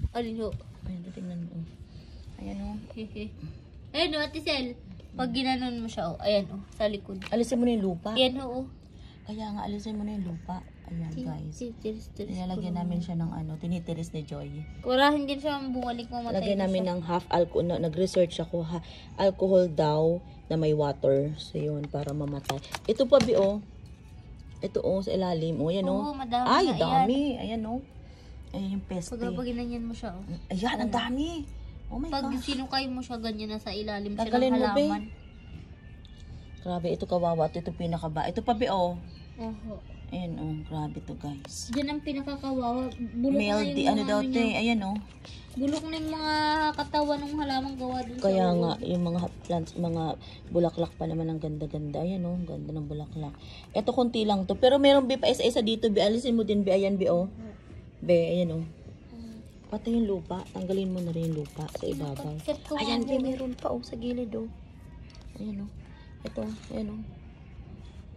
Alin ho? Ayan, tingnan mo. Ayan o. Ayan o, Ate Sel. Pag ginanon mo siya, ayan o, sa likod. Alisin mo na yung lupa. Ayan o. Kaya nga, alisin mo na yung lupa. Ayan, guys. Tiris. Nilalagyan namin siya ng tinitiris ni Joy. Kurahin din siya bumalik mo matay. Lagyan namin ng half alcohol. Nag-research ako, alcohol daw na may water. So, yun, para mamatay. Ito pa, Bi, Ito, sa ilalim. O, yan, Oo, madami Ay, na, dami. Ayan, Ayan yung peste. Pag ginanyan mo siya, Ayan, ang dami. Oh my Pag gosh. sinukay mo siya, ganyan na sa ilalim siya Tagalin ng mo, Be. halaman. Grabe, ito kawawa. Ito pinakaba. Ito pa, Bi, Oho. Ayan, grabe to, guys. Diyan ang pinakakawawa. Bulok na Male, yung mga daw to niya. Ayan, Bulok na yung mga katawan ng halamang gawa dun Kaya sa nga, yung mga plants, mga bulaklak pa naman ang ganda-ganda. Ayan, ganda ng bulaklak. Ito, konti lang to. Pero meron, Bi, pa isa-isa dito, Bi. Alisin mo din, Bi. Ayan, Bi, Be, ayan, Pati yung lupa. Tanggalin mo na rin yung lupa sa ibabaw. Ayan, Bi, meron pa, sa gilid, Ayan, Ito, ayan,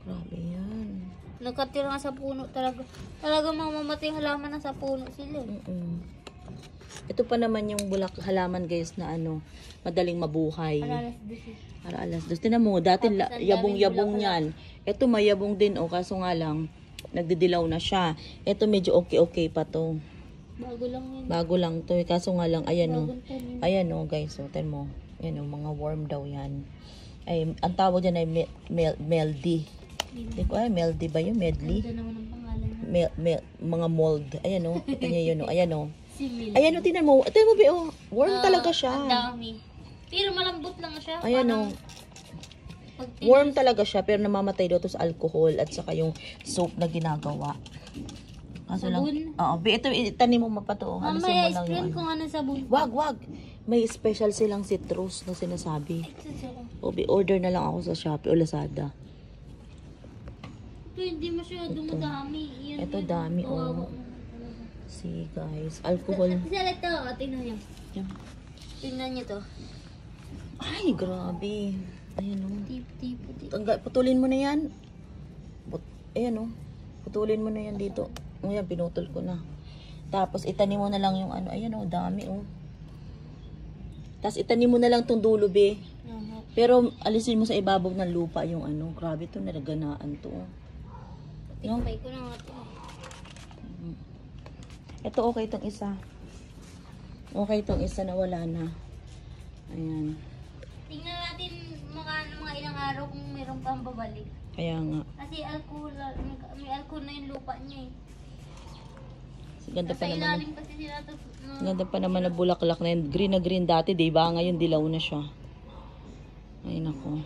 Grabe yan. Nakatira nga sa puno talaga. Talaga mamamatay halaman na sa puno sila. Ito pa naman yung halaman, guys, na madaling mabuhay. Alas 12. Para alas 2. Tinan mo, dati yabong-yabong yan. Ito mayabong din, kaso nga lang, nagdidilaw na siya. Ito medyo okay pa to. Bago lang yun. Bago lang to, kaso nga lang, ayan Ayan guys, tingnan mo. Ayan mga worm daw yan. Ay, ang tawag dyan ay meldy. Hindi ko, meldy ba yun? Medley? Ganda naman ang pangalan. Mga mold. Ayan kanya yun Ayan Simil. Ayan tinan mo. Tingnan mo, Bi, worm talaga siya. Ang dami. Pero malambot lang siya. Ayan worm talaga siya, pero namamatay daw to sa alcohol at saka yung soap na ginagawa. Kaso lang, Sabon? oo, Bi, ito itanim mo mapato. Mamaya explain ko nga ng sabon. Wag. May special silang citrus na sinasabi. Bi, order na lang ako sa Shopee o Lazada. Ito hindi masyadong madami. Ito dami, See, guys, alcohol. Isa ito, tingnan nyo. Yan. Tingnan nyo to. Ay, grabe. Ayan Tipo. Putulin mo na yan. Ayan putulin mo na yan dito. Ayan, pinutol ko na. Tapos itanim mo na lang yung ayan dami Tapos itanim mo na lang tong dulo, Be. Pero alisin mo sa ibabaw ng lupa yung grabe to, nalaganaan to. Tikmay ko na nga to. Ito okay tong isa. Okay tong isa na wala na. Ayan. Tingnan natin mga ilang araw kung meron pang babalik. Kaya nga. Kasi may alcohol na yung lupa niya Ganda pa naman. ilalim kasi sila to. Ganda pa naman na bulaklak na yun. Green na green dati, diba? Ngayon dilaw na siya. Ay nako.